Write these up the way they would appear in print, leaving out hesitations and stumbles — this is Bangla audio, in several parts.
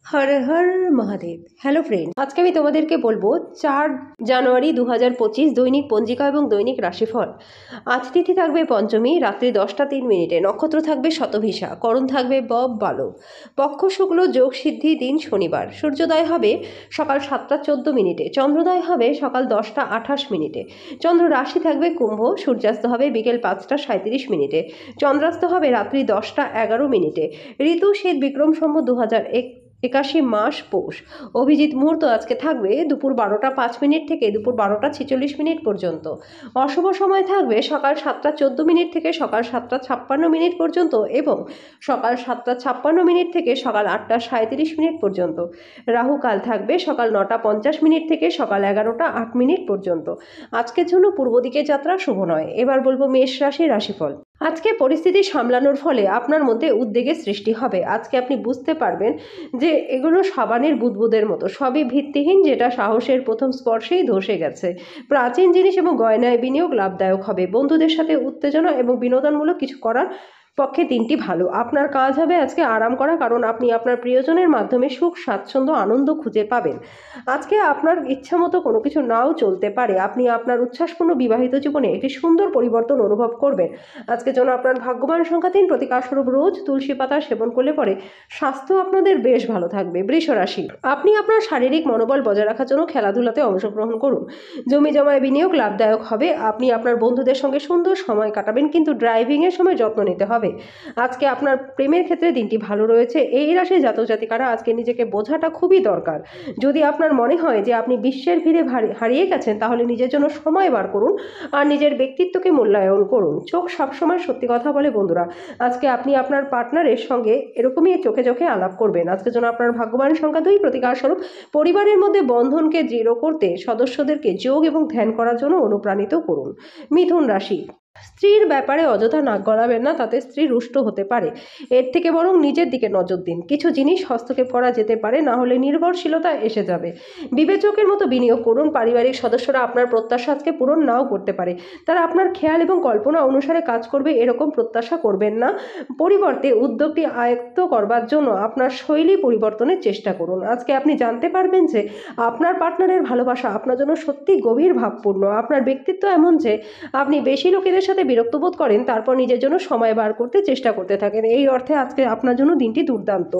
হর হর মহাদেব। হ্যালো ফ্রেন্ড, আজকে আমি তোমাদেরকে বলবো ৪ জানুয়ারি ২০২৫ দৈনিক পঞ্জিকা এবং দৈনিক রাশিফল। আজ তিথি থাকবে পঞ্চমী, রাত্রি 10টা ৩ মিনিটে। নক্ষত্র থাকবে শতভিসা, করণ থাকবে বব বালব, পক্ষ শুক্ল, যোগ সিদ্ধি, দিন শনিবার। সূর্যোদয় হবে সকাল 7টা 14 মিনিটে, চন্দ্রোদয় হবে সকাল 10টা 28 মিনিটে। চন্দ্র রাশি থাকবে কুম্ভ, সূর্যাস্ত হবে বিকেল 5টা 37 মিনিটে, চন্দ্রাস্ত হবে রাত্রি 10টা 11 মিনিটে। ঋতু শীত, বিক্রম সম্বত 2081 মাস পৌষ। অভিজিৎ মুহূর্ত আজকে থাকবে দুপুর 12টা 5 মিনিট থেকে দুপুর 12টা 46 মিনিট পর্যন্ত। অশুভ সময় থাকবে সকাল 7টা 14 মিনিট থেকে সকাল 7টা 56 মিনিট পর্যন্ত এবং সকাল 7টা 56 মিনিট থেকে সকাল 8টা 37 মিনিট পর্যন্ত। রাহু কাল থাকবে সকাল 9টা 50 মিনিট থেকে সকাল 11টা 8 মিনিট পর্যন্ত। আজকের জন্য পূর্ব দিকে যাত্রা শুভ নয়। এবার বলবো মেষ রাশির রাশিফল। আজকে পরিস্থিতি সামলানোর ফলে আপনার মধ্যে উদ্বেগের সৃষ্টি হবে। আজকে আপনি বুঝতে পারবেন যে এগুলো সাবানের বুদবুদের মতো, সবই ভিত্তিহীন, যেটা সাহসের প্রথম স্পর্শেই ধসে গেছে। প্রাচীন জিনিস এবং গয়নায় বিনিয়োগ লাভদায়ক হবে। বন্ধুদের সাথে উত্তেজনা এবং বিনোদনমূলক কিছু করার পক্ষে দিনটি ভালো। আপনার কাজ হবে আজকে আরাম করা, কারণ আপনি আপনার প্রিয়জনের মাধ্যমে সুখ, স্বাচ্ছন্দ্য, আনন্দ খুঁজে পাবেন। আজকে আপনার ইচ্ছা মতো কোনো কিছু নাও চলতে পারে। আপনি আপনার উচ্ছ্বাসপূর্ণ বিবাহিত জীবনে একটি সুন্দর পরিবর্তন অনুভব করবেন। আজকের জন্য আপনার ভাগ্যবান সংখ্যা 3। প্রতিকারস্বরূপ রোজ তুলসী পাতা সেবন করলে পরে স্বাস্থ্য আপনাদের বেশ ভালো থাকবে। বৃষ রাশি, আপনি আপনার শারীরিক মনোবল বজায় রাখার জন্য খেলাধুলাতে অংশগ্রহণ করুন। জমি জমায় বিনিয়োগ লাভদায়ক হবে। আপনি আপনার বন্ধুদের সঙ্গে সুন্দর সময় কাটাবেন, কিন্তু ড্রাইভিংয়ের সময় যত্ন নিতে হবে। আজকে আপনার প্রেমের ক্ষেত্রে দিনটি ভালো রয়েছে। এই রাশির জাতক জাতিকারা আজকে নিজেকে বোঝাটা খুবই দরকার। যদি আপনার মনে হয় যে আপনি বিশ্বের ভিড়ে হারিয়ে গেছেন, তাহলে নিজের জন্য সময় বার করুন আর নিজের ব্যক্তিত্বকে মূল্যায়ন করুন। চোখ সবসময় সত্যি কথা বলে বন্ধুরা। আজকে আপনি আপনার পার্টনারের সঙ্গে এরকমই চোখে চোখে আলাপ করবেন। আজকের জন্য আপনার ভাগ্যবান সংখ্যা 2। প্রতিকারস্বরূপ পরিবারের মধ্যে বন্ধনকে দৃঢ় করতে সদস্যদেরকে যোগ এবং ধ্যান করার জন্য অনুপ্রাণিত করুন। মিথুন রাশি, স্ত্রীর ব্যাপারে অযথা নাক গলাবেন না, তাতে স্ত্রী রুষ্ট হতে পারে। এর থেকে বরং নিজের দিকে নজর দিন। কিছু জিনিস হস্তক্ষেপ করা যেতে পারে, না হলে নির্ভরশীলতা এসে যাবে। বিবেচকের মতো বিনিয়োগ করুন। পারিবারিক সদস্যরা আপনার প্রত্যাশা আজকে পূরণ নাও করতে পারে। তারা আপনার খেয়াল এবং কল্পনা অনুসারে কাজ করবে এরকম প্রত্যাশা করবেন না। পরিবর্তে উদ্যোগটি আয়ত্ত করবার জন্য আপনার শৈলী পরিবর্তনের চেষ্টা করুন। আজকে আপনি জানতে পারবেন যে আপনার পার্টনারের ভালোবাসা আপনার জন্য সত্যি গভীর ভাবপূর্ণ। আপনার ব্যক্তিত্ব এমন যে আপনি বেশি লোকেদের সাথে বিরক্ত বোধ করেন, তারপর নিজের জন্য সময় বার করতে চেষ্টা করতে থাকেন। এই অর্থে আজকে আপনার জন্য দিনটি দুর্দান্ত।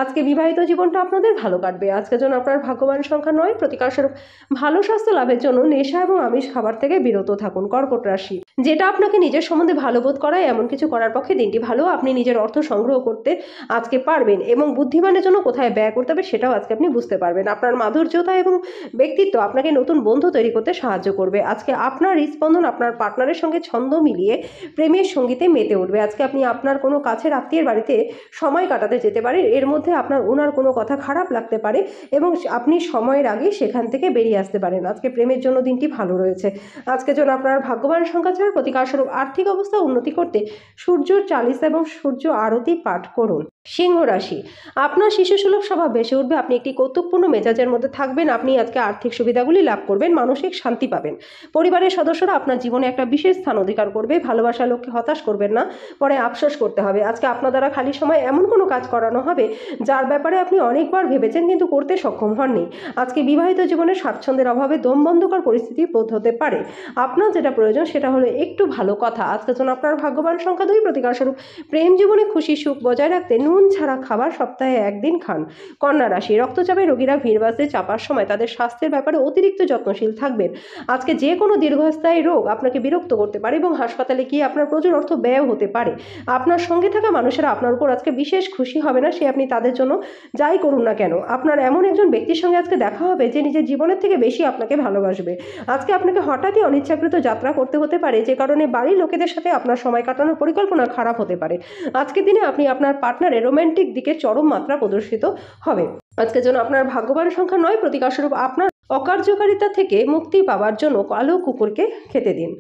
আজকে বিবাহিত জীবনটা আপনাদের ভালো কাটবে। আজকের জন্য আপনার ভাগ্যবান সংখ্যা 9। প্রতিকারস্বরূপ ভালো স্বাস্থ্য লাভের জন্য নেশা এবং আমিষ খাবার থেকে বিরত থাকুন। কর্কট রাশি, যেটা আপনাকে নিজের সম্বন্ধে ভালো বোধ করায় এমন কিছু করার পক্ষে দিনটি ভালো। আপনি নিজের অর্থ সংগ্রহ করতে আজকে পারবেন এবং বুদ্ধিমানের জন্য কোথায় ব্যয় করতে হবে সেটাও আজকে আপনি বুঝতে পারবেন। আপনার মাধুর্যতা এবং ব্যক্তিত্ব আপনাকে নতুন বন্ধু তৈরি করতে সাহায্য করবে। আজকে আপনার হৃদস্পন্দন আপনার পার্টনারের সঙ্গে ছন্দ মিলিয়ে প্রেমের সঙ্গীতে মেতে উঠবে। আজকে আপনি আপনার কোনো কাছের আত্মীয়ের বাড়িতে সময় কাটাতে যেতে পারেন। এর মধ্যে আপনার ওনার কোনো কথা খারাপ লাগতে পারে এবং আপনি সময়ের আগে সেখান থেকে বেরিয়ে আসতে পারেন। আজকে প্রেমের জন্য দিনটি ভালো রয়েছে। আজকের জন্য আপনার ভাগ্যবান সংখ্যা 4। প্রতিকারস্বরূপ আর্থিক অবস্থা উন্নতি করতে সূর্যর চালিসা এবং সূর্য আরতি পাঠ করুন। সিংহ রাশি, আপনার শিশুসুলভ স্বভাব বেশি উঠবে। আপনি একটি কৌতুকপূর্ণ মেজাজের মধ্যে থাকবেন। আপনি আজকে আর্থিক সুবিধাগুলি লাভ করবেন, মানসিক শান্তি পাবেন। পরিবারের সদস্যরা আপনার জীবনে একটা বিশেষ স্থান অধিকার করবে। ভালোবাসার লোককে হতাশ করবেন না, পরে আফসোস করতে হবে। আজকে আপনার দ্বারা খালি সময় এমন কোনো কাজ করানো হবে যার ব্যাপারে আপনি অনেকবার ভেবেছেন কিন্তু করতে সক্ষম হননি। আজকে বিবাহিত জীবনে স্বাচ্ছন্দ্যের অভাবে দমবন্ধকর পরিস্থিতি বোধ হতে পারে। আপনার যেটা প্রয়োজন সেটা হলো একটু ভালো কথা। আজকের জন্য আপনার ভাগ্যবান সংখ্যা 2। প্রতিকারস্বরূপ প্রেম জীবনে খুশি সুখ বজায় রাখতে নুন ছাড়া খাবার সপ্তাহে 1 দিন খান। কন্যা রাশি, রক্তচাপে রোগীরা ভিড়বাসে চাপার সময় তাদের স্বাস্থ্যের ব্যাপারে অতিরিক্ত যত্নশীল থাকবেন। আজকে যে কোনো দীর্ঘস্থায়ী রোগ আপনাকে বিরক্ত করতে পারে এবং হাসপাতালে গিয়ে আপনার প্রচুর অর্থ ব্যয় হতে পারে। আপনার সঙ্গে থাকা মানুষেরা আপনার উপর আজকে বিশেষ খুশি হবে না, সে আপনি তাদের জন্য যাই করুন না কেন। আপনার এমন একজন ব্যক্তির সঙ্গে আজকে দেখা হবে যে নিজের জীবনের থেকে বেশি আপনাকে ভালোবাসবে। আজকে আপনাকে হঠাৎই অনিচ্ছাকৃত যাত্রা করতে হতে পারে, যে কারণে বাড়ির লোকেদের সাথে আপনার সময় কাটানোর পরিকল্পনা খারাপ হতে পারে। আজকের দিনে আপনি আপনার পার্টনারের রোমান্টিক দিকে চরম মাত্রা প্রদর্শিত হবে। আজকের জন্য আপনার ভাগ্যবান সংখ্যা 9। প্রতিকারস্বরূপ আপনার অকার্যকারিতা থেকে মুক্তি পাওয়ার জন্য কালো কুকুরকে খেতে দিন।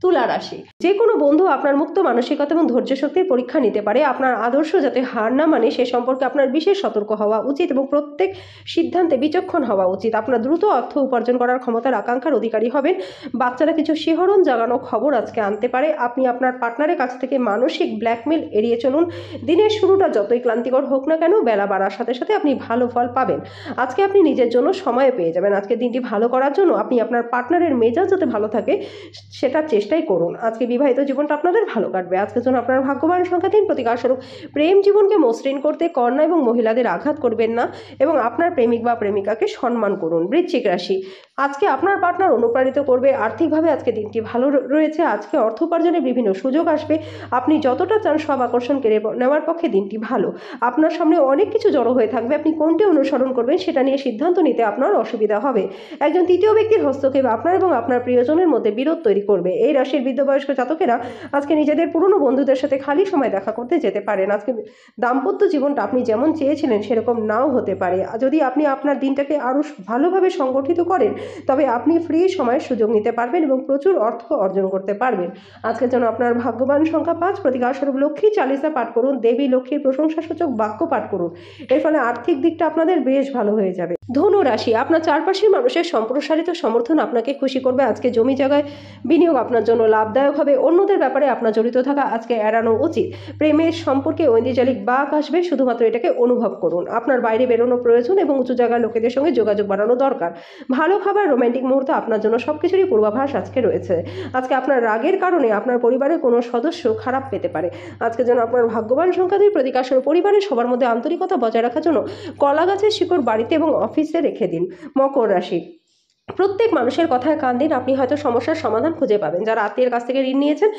তুলা রাশি, যে কোনো বন্ধু আপনার মুক্ত মানসিকতা এবং ধৈর্য শক্তির পরীক্ষা নিতে পারে। আপনার আদর্শ যাতে হার না মানে সে সম্পর্কে আপনার বিশেষ সতর্ক হওয়া উচিত এবং প্রত্যেক সিদ্ধান্তে বিচক্ষণ হওয়া উচিত। আপনার দ্রুত অর্থ উপার্জন করার ক্ষমতার আকাঙ্ক্ষার অধিকারী হবেন। বাচ্চারা কিছু শিহরণ জাগানো খবর আজকে আনতে পারে। আপনি আপনার পার্টনারের কাছ থেকে মানসিক ব্ল্যাকমেল এড়িয়ে চলুন। দিনের শুরুটা যতই ক্লান্তিকর হোক না কেন, বেলা বাড়ার সাথে সাথে আপনি ভালো ফল পাবেন। আজকে আপনি নিজের জন্য সময় পেয়ে যাবেন। আজকে দিনটি ভালো করার জন্য আপনি আপনার পার্টনারের মেজাজ যাতে ভালো থাকে সেটার চেষ্টাই করুন। আজকে বিবাহিত জীবনটা আপনাদের ভালো কাটবে। আজকের জন্য আপনার ভাগ্যবান সংখ্যা 3, প্রতিকারস্বরূপ প্রেম জীবনকে মসৃণ করতে কন্যা এবং মহিলাদের আঘাত করবেন না এবং আপনার প্রেমিক বা প্রেমিকাকে সম্মান করুন। বৃশ্চিক রাশি, আজকে আপনার পার্টনার অনুপ্রাণিত করবে। আর্থিকভাবে আজকে দিনটি ভালো রয়েছে। আজকে অর্থ উপার্জনের বিভিন্ন সুযোগ আসবে। আপনি যতটা চান সব আকর্ষণ কেড়ে নেওয়ার পক্ষে দিনটি ভালো। আপনার সামনে অনেক কিছু জড়ো হয়ে থাকবে। আপনি কোনটি অনুসরণ করবেন সেটা নিয়ে সিদ্ধান্ত নিতে আপনার অসুবিধা হবে। একজন তৃতীয় ব্যক্তির হস্তক্ষেপ আপনার এবং আপনার প্রিয়জনের মধ্যে বিরোধ তৈরি করবে। এই রাশির বৃদ্ধবয়স্ক জাতকেরা আজকে নিজেদের পুরনো বন্ধুদের সাথে খালি সময় দেখা করতে যেতে পারেন। আজকে দাম্পত্য জীবনটা আপনি যেমন চেয়েছিলেন সেরকম নাও হতে পারে। যদি আপনি আপনার দিনটাকে আরও ভালোভাবে সংগঠিত করেন তবে আপনি ফ্রি সময়ের সুযোগ নিতে পারবেন এবং প্রচুর অর্থ অর্জন করতে পারবেন। আজকের জন্য আপনার ভাগ্যবান সংখ্যা 5, প্রতিকারস্বরূপ লক্ষ্মী চালিসা পাঠ করুন। দেবী লক্ষ্মীর প্রশংসাসূচক বাক্য পাঠ করুন। এর ফলে আর্থিক দিকটা আপনাদের বেশ ভালো হয়ে যাবে। ধনু রাশি, আপনার চারপাশের মানুষের সম্প্রসারিত সমর্থন আপনাকে খুশি করবে। আজকে জমি জায়গায় বিনিয়োগ আপনার জন্য লাভদায়ক হবে। অন্যদের ব্যাপারে আপনার জড়িত থাকা আজকে এড়ানো উচিত। প্রেমের সম্পর্কে ঐন্দ্রিজালিক বাঁক আসবে, শুধুমাত্র এটাকে অনুভব করুন। আপনার বাইরে বেরোনো প্রয়োজন এবং উঁচু জায়গার লোকেদের সঙ্গে যোগাযোগ বাড়ানো দরকার। ভালো খাবার, রোমান্টিক মুহূর্ত আপনার জন্য সবকিছুরই পূর্বাভাস আজকে রয়েছে। আজকে আপনার রাগের কারণে আপনার পরিবারের কোনো সদস্য খারাপ পেতে পারে। আজকের জন্য আপনার ভাগ্যবান সংখ্যা 2, প্রতিকারস্বরূপ পরিবারের সবার মধ্যে আন্তরিকতা বজায় রাখার জন্য কলা গাছের শিকড় বাড়িতে এবং অফিসে রেখে দিন। মকর রাশি, প্রত্যেক মানুষের কথায় কান দিন। আপনি হয়তো সমস্যার সমাধান খুঁজে পাবেন। যারা আত্মীয়ের কাছ থেকে ঋণ নিয়েছেন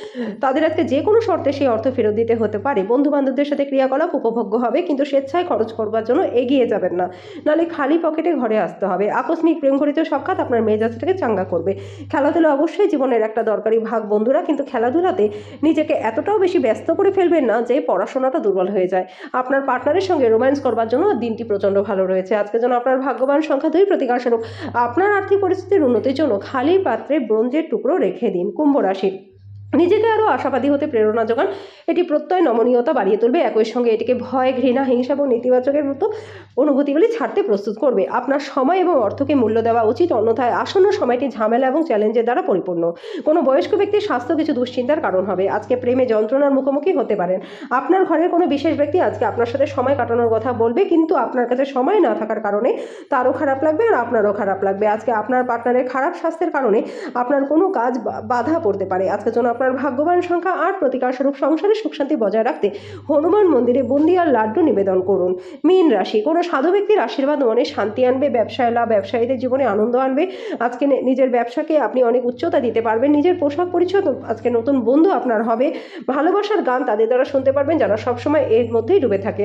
তাদের আজকে যে কোনো শর্তে সেই অর্থ ফেরত দিতে হতে পারে। বন্ধু বান্ধবদের সাথে ক্রিয়াকলাপ উপভোগ্য হবে, কিন্তু স্বেচ্ছায় খরচ করবার জন্য এগিয়ে যাবেন না, নাহলে খালি পকেটে ঘরে আসতে হবে। আকস্মিক প্রেমঘটিত সাক্ষাৎ আপনার মেজাজটাকে চাঙ্গা করবে। খেলাধুলা অবশ্যই জীবনের একটা দরকারি ভাগ বন্ধুরা, কিন্তু খেলাধুলাতে নিজেকে এতটাও বেশি ব্যস্ত করে ফেলবেন না যে পড়াশোনাটা দুর্বল হয়ে যায়। আপনার পার্টনারের সঙ্গে রোম্যান্স করবার জন্য দিনটি প্রচণ্ড ভালো রয়েছে। আজকের জন্য আপনার ভাগ্যবান সংখ্যা 2, প্রতিকারস্বরূপ আপনার আর্থিক পরিস্থিতির উন্নতির জন্য খালি পাত্রে ব্রোঞ্জের টুকরো রেখে দিন। কুম্ভ রাশি, নিজেকে আরও আশাবাদী হতে প্রেরণা যোগান। এটি প্রত্যয় নমনীয়তা বাড়িয়ে তুলবে। একই সঙ্গে এটিকে ভয়, ঘৃণা, হিংসা এবং নেতিবাচকের মতো অনুভূতিগুলি ছাড়তে প্রস্তুত করবে। আপনার সময় এবং অর্থকে মূল্য দেওয়া উচিত, অন্যথায় আসন্ন সময়টি ঝামেলা এবং চ্যালেঞ্জের দ্বারা পরিপূর্ণ। কোনো বয়স্ক ব্যক্তির স্বাস্থ্য কিছু দুশ্চিন্তার কারণ হবে। আজকে প্রেমে যন্ত্রণার মুখোমুখি হতে পারেন। আপনার ঘরের কোনো বিশেষ ব্যক্তি আজকে আপনার সাথে সময় কাটানোর কথা বলবে, কিন্তু আপনার কাছে সময় না থাকার কারণে তারও খারাপ লাগবে আর আপনারও খারাপ লাগবে। আজকে আপনার পার্টনারের খারাপ স্বাস্থ্যের কারণে আপনার কোনো কাজ বাধা পড়তে পারে। আজকের জন্য আপনার ভাগ্যবান সংখ্যা 8, প্রতিকারস্বরূপ সংসারে সুখ শান্তি বজায় রাখতে হনুমান মন্দিরে বুন্দি আর লাড্ডু নিবেদন করুন। মীন রাশি, কোনো সাধু ব্যক্তির আশীর্বাদ মনে শান্তি আনবে। ব্যবসায় লাভ, ব্যবসায়ীদের জীবনে আনন্দ আনবে। আজকে নিজের ব্যবসাকে আপনি অনেক উচ্চতা দিতে পারবেন। নিজের পোশাক পরিচ্ছদ আজকে নতুন বন্ধু আপনার হবে। ভালোবাসার গান তাদের দ্বারা শুনতে পারবেন যারা সবসময় এর মধ্যেই ডুবে থাকে।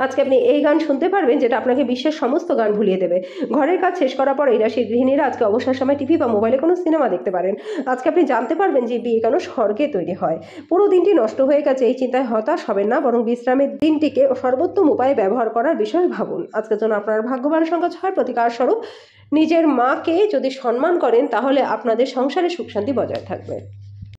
আজকে আপনি এই গান শুনতে পারবেন যেটা আপনাকে বিশ্বের সমস্ত গান ভুলিয়ে দেবে। ঘরের কাজ শেষ করার পর এই রাশির গৃহিণীরা আজকে অবসর সময় টিভি বা মোবাইলে কোনো সিনেমা দেখতে পারেন। আজকে আপনি জানতে পারবেন যে বিয়ে কেন স্বর্গে তৈরি হয়। পুরো দিনটি নষ্ট হয়ে গেছে এই চিন্তায় হতাশ হবেন না, বরং বিশ্রামের দিনটিকে সর্বোত্তম উপায়ে ব্যবহার করার বিষয়ে ভাবুন। আজকের জন্য আপনার ভাগ্যবান সংখ্যা 6, প্রতিকারস্বরূপ নিজের মাকে যদি সম্মান করেন তাহলে আপনাদের সংসারে সুখ শান্তি বজায় থাকবে।